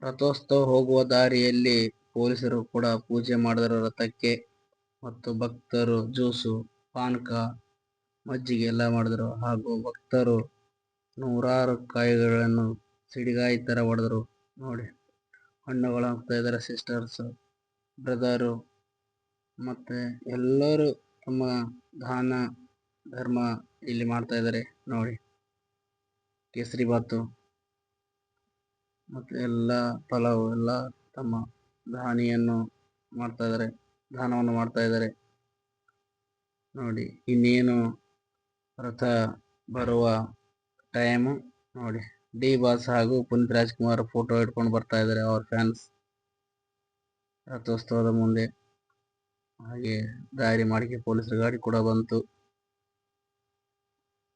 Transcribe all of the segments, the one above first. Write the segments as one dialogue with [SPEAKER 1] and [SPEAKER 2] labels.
[SPEAKER 1] ರಥೋತ್ಸವ ಹೋಗುವ ದಾರಿಯಲ್ಲಿ ಪೊಲೀಸರು ಕೂಡ ಪೂಜೆ ಮಾಡಿದರು ರಥಕ್ಕೆ. ಮತ್ತು ಭಕ್ತರು ಜ್ಯೂಸು, ಪಾನಕ, ಮಜ್ಜಿಗೆ ಎಲ್ಲ ಮಾಡಿದ್ರು. ಹಾಗೂ ಭಕ್ತರು ನೂರಾರು ಕಾಯಿಗಳನ್ನು ಸಿಡಿಗಾಯಿ ತರ ಹೊಡೆದ್ರು. ನೋಡಿ, ಹಣ್ಣುಗಳು ಹಾಕ್ತಾ ಇದ್ದಾರೆ ಸಿಸ್ಟರ್ಸ್, ಬ್ರದರು, ಮತ್ತೆ ಎಲ್ಲರೂ ತಮ್ಮ ದಾನ ಧರ್ಮ ಇಲ್ಲಿ ಮಾಡ್ತಾ ಇದ್ದಾರೆ. ನೋಡಿ, ಕೇಸರಿ ಬಾತು ಮತ್ತೆ ಎಲ್ಲ ಪಲಾವ್ ಎಲ್ಲ ತಮ್ಮ ದಾನವನ್ನು ಮಾಡ್ತಾ ಇದ್ದಾರೆ. ನೋಡಿ, ಇನ್ನೇನು ರಥ ಬರುವ ಟೈಮು. ನೋಡಿ, ಡಿ ಬಾಸ್ ಹಾಗೂ ಪುನೀತ್ ರಾಜ್ಕುಮಾರ್ ಫೋಟೋ ಇಟ್ಕೊಂಡು ಬರ್ತಾ ಇದ್ದಾರೆ ಅವ್ರ ಫ್ಯಾನ್ಸ್ ರಥೋತ್ಸವದ ಮುಂದೆ. ಹಾಗೆ ದಾರಿ ಮಾಡಿಕೆ ಪೊಲೀಸರ ಗಾಡಿ ಕೂಡ ಬಂತು.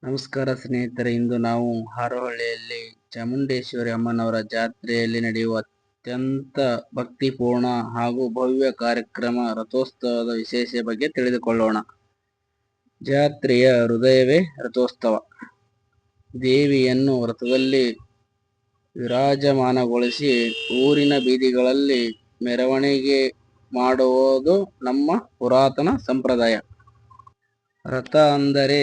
[SPEAKER 1] ನಮಸ್ಕಾರ ಸ್ನೇಹಿತರೆ, ಇಂದು ನಾವು ಹಾರೋಹಳ್ಳಿಯಲ್ಲಿ ಚಾಮುಂಡೇಶ್ವರಿ ಅಮ್ಮನವರ ಜಾತ್ರೆಯಲ್ಲಿ ನಡೆಯುವ ಅತ್ಯಂತ ಭಕ್ತಿಪೂರ್ಣ ಹಾಗೂ ಭವ್ಯ ಕಾರ್ಯಕ್ರಮ ರಥೋತ್ಸವದ ವಿಶೇಷ ಬಗ್ಗೆ ತಿಳಿದುಕೊಳ್ಳೋಣ. ಜಾತ್ರೆಯ ಹೃದಯವೇ ರಥೋತ್ಸವ. ದೇವಿಯನ್ನು ರಥದಲ್ಲಿ ವಿರಾಜಮಾನಗೊಳಿಸಿ ಊರಿನ ಬೀದಿಗಳಲ್ಲಿ ಮೆರವಣಿಗೆ ಮಾಡುವುದು ನಮ್ಮ ಪುರಾತನ ಸಂಪ್ರದಾಯ. ರಥ ಅಂದರೆ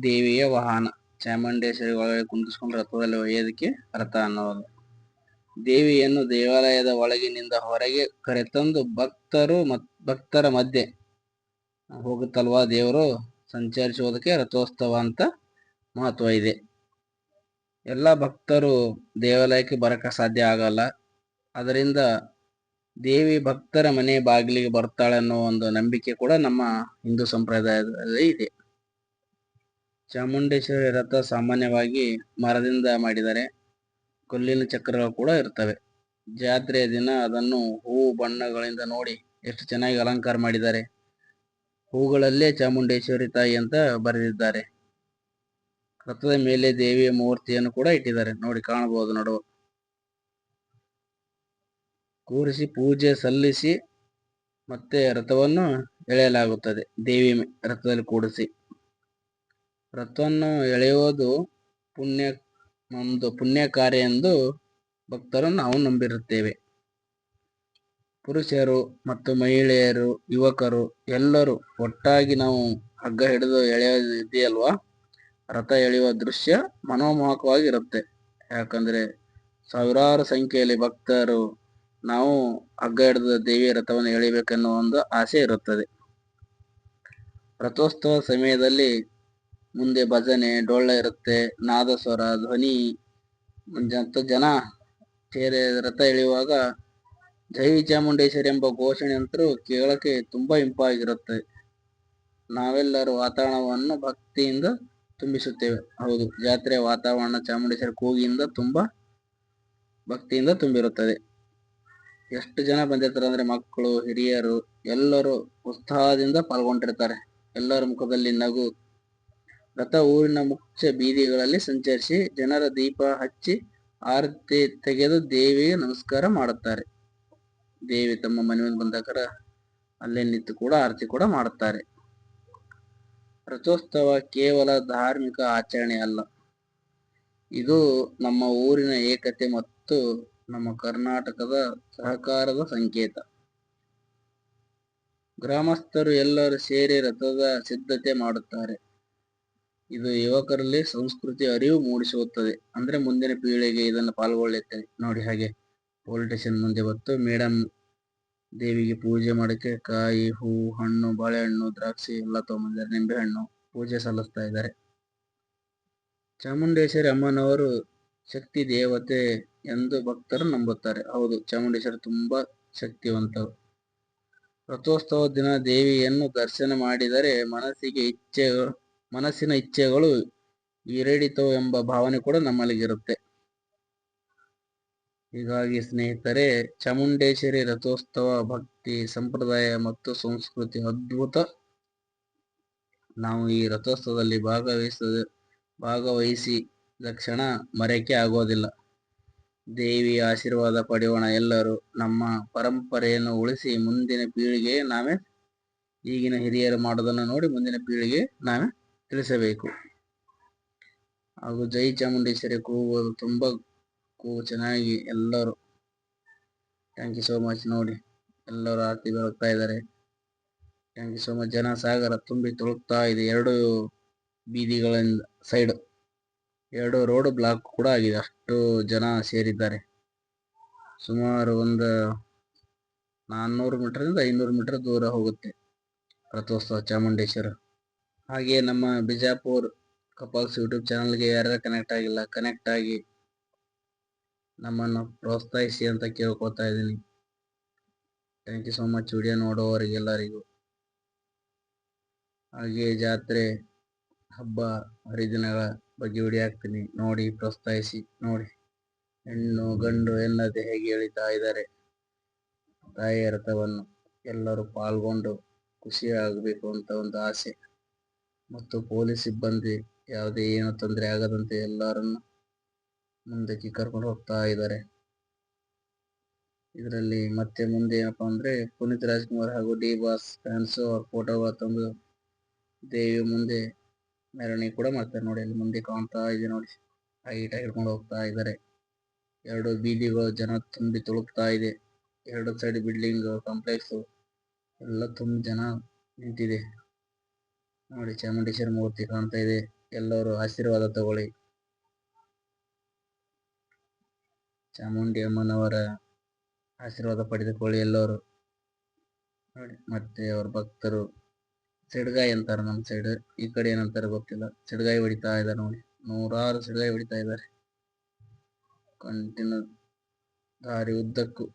[SPEAKER 1] ದೇವಿಯ ವಾಹನ. ಚಾಮುಂಡೇಶ್ವರಿ ಒಳಗೆ ಕುಂದಿಸ್ಕೊಂಡು ರಥದಲ್ಲಿ ಒಯ್ಯೋದಕ್ಕೆ ರಥ ಅನ್ನೋದು. ದೇವಿಯನ್ನು ದೇವಾಲಯದ ಒಳಗಿನಿಂದ ಹೊರಗೆ ಕರೆತಂದು ಭಕ್ತರ ಮಧ್ಯೆ ಹೋಗುತ್ತಲ್ವಾ ದೇವರು, ಸಂಚರಿಸುವುದಕ್ಕೆ ರಥೋತ್ಸವ ಅಂತ ಮಹತ್ವ ಇದೆ. ಎಲ್ಲ ಭಕ್ತರು ದೇವಾಲಯಕ್ಕೆ ಬರಕ್ಕೆ ಸಾಧ್ಯ ಆಗಲ್ಲ. ಅದರಿಂದ ದೇವಿ ಭಕ್ತರ ಮನೆ ಬಾಗಿಲಿಗೆ ಬರ್ತಾಳೆ ಅನ್ನೋ ಒಂದು ನಂಬಿಕೆ ಕೂಡ ನಮ್ಮ ಹಿಂದೂ ಸಂಪ್ರದಾಯದಲ್ಲಿ ಇದೆ. ಚಾಮುಂಡೇಶ್ವರಿ ರಥ ಸಾಮಾನ್ಯವಾಗಿ ಮರದಿಂದ ಮಾಡಿದರೆ, ಕಲ್ಲಿನ ಚಕ್ರಗಳು ಕೂಡ ಇರ್ತವೆ. ಜಾತ್ರೆಯ ದಿನ ಅದನ್ನು ಹೂವು ಬಣ್ಣಗಳಿಂದ ನೋಡಿ ಎಷ್ಟು ಚೆನ್ನಾಗಿ ಅಲಂಕಾರ ಮಾಡಿದ್ದಾರೆ. ಹೂಗಳಲ್ಲೇ ಚಾಮುಂಡೇಶ್ವರಿ ತಾಯಿ ಅಂತ ಬರೆದಿದ್ದಾರೆ. ರಥದ ಮೇಲೆ ದೇವಿಯ ಮೂರ್ತಿಯನ್ನು ಕೂಡ ಇಟ್ಟಿದ್ದಾರೆ. ನೋಡಿ, ಕಾಣಬಹುದು. ನೋಡುವ ಕೂರಿಸಿ ಪೂಜೆ ಸಲ್ಲಿಸಿ ಮತ್ತೆ ರಥವನ್ನು ಎಳೆಯಲಾಗುತ್ತದೆ. ದೇವಿ ರಥದಲ್ಲಿ ಕೂಡಿಸಿ ರಥವನ್ನು ಎಳೆಯುವುದು ಪುಣ್ಯ ಕಾರ್ಯ ಎಂದು ಭಕ್ತರು ನಾವು ನಂಬಿರುತ್ತೇವೆ. ಪುರುಷರು ಮತ್ತು ಮಹಿಳೆಯರು, ಯುವಕರು ಎಲ್ಲರೂ ಒಟ್ಟಾಗಿ ನಾವು ಹಗ್ಗ ಹಿಡಿದು ಎಳೆಯೋದಿದೆಯಲ್ವಾ, ರಥ ಎಳೆಯುವ ದೃಶ್ಯ ಮನೋಮೋಹಕವಾಗಿರುತ್ತೆ. ಯಾಕಂದ್ರೆ ಸಾವಿರಾರು ಸಂಖ್ಯೆಯಲ್ಲಿ ಭಕ್ತರು ನಾವು ಹಗ್ಗ ಹಿಡಿದು ದೇವಿಯ ರಥವನ್ನು ಎಳಿಬೇಕೆನ್ನುವ ಒಂದು ಆಸೆ ಇರುತ್ತದೆ. ರಥೋತ್ಸವ ಸಮಯದಲ್ಲಿ ಮುಂದೆ ಭಜನೆ, ಡೊಳ್ಳ ಇರುತ್ತೆ, ನಾದಸ್ವರ, ಧ್ವನಿ, ಜನ ರಥ ಎಳೆಯುವಾಗ ಜೈ ಚಾಮುಂಡೇಶ್ವರಿ ಎಂಬ ಘೋಷಣೆ ಅಂತರೂ ಕೇಳಕ್ಕೆ ತುಂಬಾ ಇಂಪಾಗಿರುತ್ತೆ. ನಾವೆಲ್ಲರೂ ವಾತಾವರಣವನ್ನು ಭಕ್ತಿಯಿಂದ ತುಂಬಿಸುತ್ತೇವೆ. ಹೌದು, ಜಾತ್ರೆಯ ವಾತಾವರಣ ಚಾಮುಂಡೇಶ್ವರಿ ಕೂಗಿಯಿಂದ ತುಂಬಾ ಭಕ್ತಿಯಿಂದ ತುಂಬಿರುತ್ತದೆ. ಎಷ್ಟು ಜನ ಬಂದಿರ್ತಾರೆ ಅಂದ್ರೆ ಮಕ್ಕಳು, ಹಿರಿಯರು ಎಲ್ಲರೂ ಉತ್ಸಾಹದಿಂದ ಪಾಲ್ಗೊಂಡಿರ್ತಾರೆ. ಎಲ್ಲರ ಮುಖದಲ್ಲಿ ನಗು. ರಥ ಊರಿನ ಮುಖ್ಯ ಬೀದಿಗಳಲ್ಲಿ ಸಂಚರಿಸಿ ಜನರ ದೀಪ ಹಚ್ಚಿ ಆರತಿ ತೆಗೆದು ದೇವಿಗೆ ನಮಸ್ಕಾರ ಮಾಡುತ್ತಾರೆ. ದೇವಿ ತಮ್ಮ ಮನೆ ಬಂದಾಗ ಅಲ್ಲೇ ನಿಂತು ಕೂಡ ಆರತಿ ಕೂಡ ಮಾಡುತ್ತಾರೆ. ರಥೋತ್ಸವ ಕೇವಲ ಧಾರ್ಮಿಕ ಆಚರಣೆ ಅಲ್ಲ, ಇದು ನಮ್ಮ ಊರಿನ ಏಕತೆ ಮತ್ತು ನಮ್ಮ ಕರ್ನಾಟಕದ ಸಹಕಾರದ ಸಂಕೇತ. ಗ್ರಾಮಸ್ಥರು ಎಲ್ಲರೂ ಸೇರಿ ರಥದ ಸಿದ್ಧತೆ ಮಾಡುತ್ತಾರೆ. ಇದು ಯುವಕರಲ್ಲಿ ಸಂಸ್ಕೃತಿ ಅರಿವು ಮೂಡಿಸುತ್ತದೆ. ಅಂದ್ರೆ ಮುಂದಿನ ಪೀಳಿಗೆ ಇದನ್ನು ಪಾಲ್ಗೊಳ್ಳುತ್ತದೆ. ನೋಡಿ, ಹಾಗೆ ಪೊಲೀಸ್ ಸ್ಟೇಷನ್ ಮುಂದೆ ಬಂತು ಮೇಡಮ್ ದೇವಿಗೆ ಪೂಜೆ ಮಾಡಕ್ಕೆ ಕಾಯಿ, ಹೂ, ಹಣ್ಣು, ಬಾಳೆಹಣ್ಣು, ದ್ರಾಕ್ಷಿ ಎಲ್ಲ ತಗೊಂಡಿದ್ದಾರೆ. ನಿಂಬೆ ಹಣ್ಣು ಪೂಜೆ ಸಲ್ಲಿಸ್ತಾ ಇದ್ದಾರೆ. ಚಾಮುಂಡೇಶ್ವರಿ ಅಮ್ಮನವರು ಶಕ್ತಿ ದೇವತೆ ಎಂದು ಭಕ್ತರು ನಂಬುತ್ತಾರೆ. ಹೌದು, ಚಾಮುಂಡೇಶ್ವರಿ ತುಂಬಾ ಶಕ್ತಿವಂತರು. ರಥೋತ್ಸವ ದಿನ ದೇವಿಯನ್ನು ದರ್ಶನ ಮಾಡಿದರೆ ಮನಸ್ಸಿನ ಇಚ್ಛೆಗಳು ಈಡೇರಿತವು ಎಂಬ ಭಾವನೆ ಕೂಡ ನಮ್ಮಲ್ಲಿರುತ್ತೆ. ಹೀಗಾಗಿ ಸ್ನೇಹಿತರೆ, ಚಾಮುಂಡೇಶ್ವರಿ ರಥೋತ್ಸವ ಭಕ್ತಿ, ಸಂಪ್ರದಾಯ ಮತ್ತು ಸಂಸ್ಕೃತಿ ಅದ್ಭುತ. ನಾವು ಈ ರಥೋತ್ಸವದಲ್ಲಿ ಭಾಗವಹಿಸಿದ ಕ್ಷಣ ಮರೆಯಕ್ಕೆ ಆಗೋದಿಲ್ಲ. ದೇವಿಯ ಆಶೀರ್ವಾದ ಪಡೆಯೋಣ ಎಲ್ಲರೂ. ನಮ್ಮ ಪರಂಪರೆಯನ್ನು ಉಳಿಸಿ ಮುಂದಿನ ಪೀಳಿಗೆ ನಾವೇ, ಈಗಿನ ಹಿರಿಯರು ಮಾಡೋದನ್ನು ನೋಡಿ ಮುಂದಿನ ಪೀಳಿಗೆ ನಾವೇ ತಿಳಿಸಬೇಕು. ಹಾಗೂ ಜೈ ಚಾಮುಂಡೇಶ್ವರಿ ಕೂಗುವುದು ತುಂಬಾ ಚೆನ್ನಾಗಿ ಎಲ್ಲರೂ ಥ್ಯಾಂಕ್ ಯು ಸೋ ಮಚ್. ನೋಡಿ ಎಲ್ಲರೂ ಆರತಿ ಬೆಳಗ್ತಾ ಇದ್ದಾರೆ. Thank you so much. ಜನ ಸಾಗರ ತುಂಬಿ ತುಳುಕ್ತಾ ಇದೆ. ಎರಡು ಬೀದಿಗಳಿಂದ ಸೈಡ್ ಎರಡು ರೋಡ್ ಬ್ಲಾಕ್ ಕೂಡ ಆಗಿದೆ, ಅಷ್ಟು ಜನ ಸೇರಿದ್ದಾರೆ. ಸುಮಾರು ಒಂದು 400 ಮೀಟರ್ನಿಂದ 500 ಮೀಟರ್ ದೂರ ಹೋಗುತ್ತೆ ರಥೋತ್ಸವ ಚಾಮುಂಡೇಶ್ವರ. ಹಾಗೆ ನಮ್ಮ ಬಿಜಾಪುರ್ ಕಪಲ್ಸ್ ಯೂಟ್ಯೂಬ್ ಚಾನಲ್ಗೆ ಯಾರ್ಯಾರು ಕನೆಕ್ಟ್ ಆಗಿಲ್ಲ, ಕನೆಕ್ಟ್ ಆಗಿ ನಮ್ಮನ್ನು ಪ್ರೋತ್ಸಾಹಿಸಿ ಅಂತ ಕೇಳ್ಕೊತಾ ಇದ್ದೀನಿ. Thank you so much video ನೋಡೋವರಿಗೆಲ್ಲರಿಗೂ. ಹಾಗೆ ಜಾತ್ರೆ ಹಬ್ಬ ಹರಿದಿನಗಳ ಬಗ್ಗೆ ವಿಡಿಯೋ ಹಾಕ್ತೀನಿ, ನೋಡಿ ಪ್ರೋತ್ಸಾಹಿಸಿ. ನೋಡಿ ಹೆಣ್ಣು ಗಂಡು ಎನ್ನದೆ ಹೇಗೆ ಎಳಿತಾ ಇದ್ದಾರೆ ತಾಯಿಯ ರಥವನ್ನು. ಎಲ್ಲರೂ ಪಾಲ್ಗೊಂಡು ಖುಷಿಯಾಗಬೇಕು ಅಂತ ಒಂದು ಆಸೆ. ಮತ್ತು ಪೊಲೀಸ್ ಸಿಬ್ಬಂದಿ ಯಾವುದೇ ಏನು ತೊಂದರೆ ಆಗದಂತೆ ಎಲ್ಲರನ್ನು ಮುಂದಕ್ಕೆ ಕರ್ಕೊಂಡು ಹೋಗ್ತಾ ಇದ್ದಾರೆ. ಇದರಲ್ಲಿ ಮತ್ತೆ ಮುಂದೆ ಏನಪ್ಪಾ ಅಂದ್ರೆ ಪುನೀತ್ ರಾಜ್ಕುಮಾರ್ ಹಾಗೂ ಡಿ ಬಾಸ್ ಫ್ಯಾನ್ಸು ಅವ್ರ ಫೋಟೋಗಳ ತಂದು ದೇವಿ ಮುಂದೆ ಮೆರವಣಿಗೆ ಕೂಡ ಮಾಡ್ತಾರೆ. ನೋಡಿ ಅಲ್ಲಿ ಮುಂದೆ ಕಾಣ್ತಾ ಇದೆ, ನೋಡಿ ಹೈಟ್ ಹಿಡ್ಕೊಂಡು ಹೋಗ್ತಾ ಇದ್ದಾರೆ. ಎರಡು ಬೀದಿಗಳು ಜನ ತುಂಬಿ ತುಳುಕ್ತಾ ಇದೆ. ಎರಡು ಸೈಡ್ ಬಿಲ್ಡಿಂಗ್ ಕಾಂಪ್ಲೆಕ್ಸ್ ಎಲ್ಲ ತುಂಬಿ ಜನ ನಿಂತಿದೆ. ನೋಡಿ ಚಾಮುಂಡೇಶ್ವರಿ ಮೂರ್ತಿ ಕಾಣ್ತಾ ಇದೆ. ಎಲ್ಲರೂ ಆಶೀರ್ವಾದ ತಗೊಳ್ಳಿ. ಚಾಮುಂಡಿ ಅಮ್ಮನವರ ಆಶೀರ್ವಾದ ಪಡೆದುಕೊಳ್ಳಿ ಎಲ್ಲರೂ. ನೋಡಿ ಮತ್ತೆ ಅವ್ರ ಭಕ್ತರು ಸಿಡ್ಗಾಯಿ ಅಂತಾರೆ ನಮ್ಮ ಸೈಡ್, ಈ ಕಡೆ ಏನಂತಾರೆ ಗೊತ್ತಿಲ್ಲ. ಸಿಡ್ಗಾಯಿ ಹೊಡಿತಾ ಇದ್ದಾರೆ. ನೋಡಿ ನೂರಾರು ಸಿಡ್ಗಾಯಿ ಹೊಡಿತಾ ಇದ್ದಾರೆ ಕಂಟಿನ್ಯೂ ದಾರಿ ಉದ್ದಕ್ಕೂ.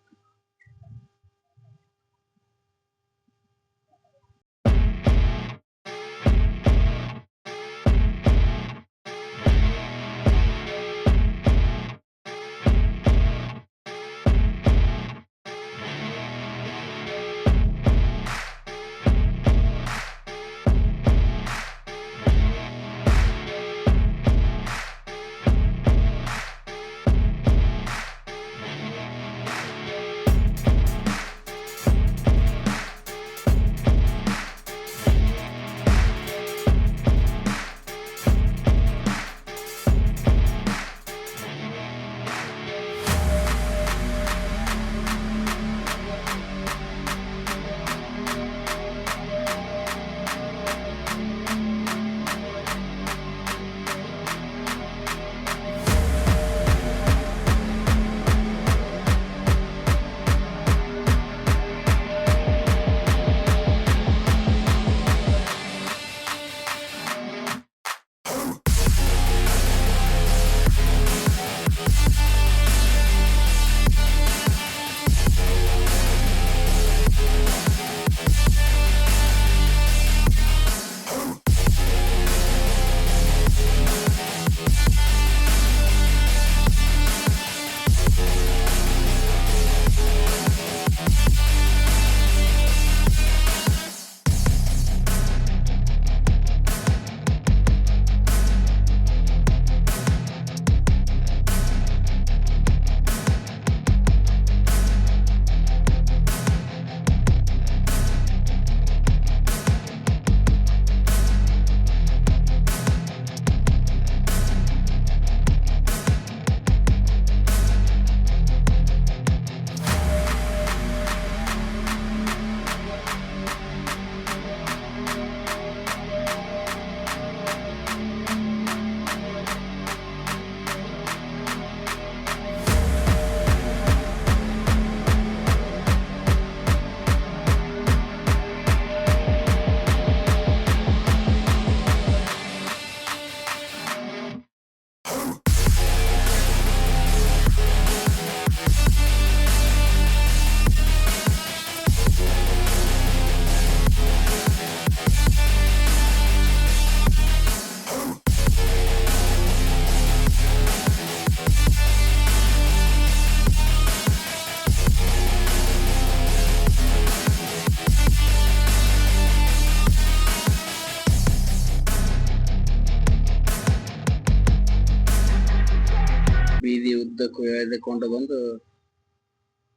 [SPEAKER 1] ಬೀದಿ ಉದ್ದಕ್ಕೂ ಎಳೆದುಕೊಂಡು ಬಂದು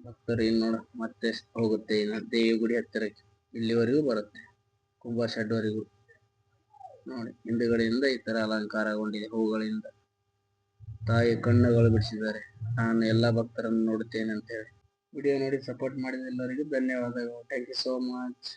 [SPEAKER 1] ಭಕ್ತರು ನೋಡ ಮತ್ತೆ ಹೋಗುತ್ತೆ. ದೇವಿ ಗುಡಿ ಹತ್ತಿರಕ್ಕೆ ಇಲ್ಲಿವರೆಗೂ ಬರುತ್ತೆ, ಕುಂಭ ಶೆಡ್ವರೆಗೂ. ನೋಡಿ ಹಿಂದುಗಡೆಯಿಂದ ಈ ತರ ಅಲಂಕಾರಗೊಂಡಿದೆ ಹೂಗಳಿಂದ. ತಾಯಿ ಕಣ್ಣುಗಳು ಬಿಡಿಸಿದ್ದಾರೆ, ನಾನು ಎಲ್ಲಾ ಭಕ್ತರನ್ನು ನೋಡುತ್ತೇನೆ ಅಂತ ಹೇಳಿ. ವಿಡಿಯೋ ನೋಡಿ ಸಪೋರ್ಟ್ ಮಾಡಿದ ಎಲ್ಲರಿಗೂ ಧನ್ಯವಾದಗಳು. Thank you so much.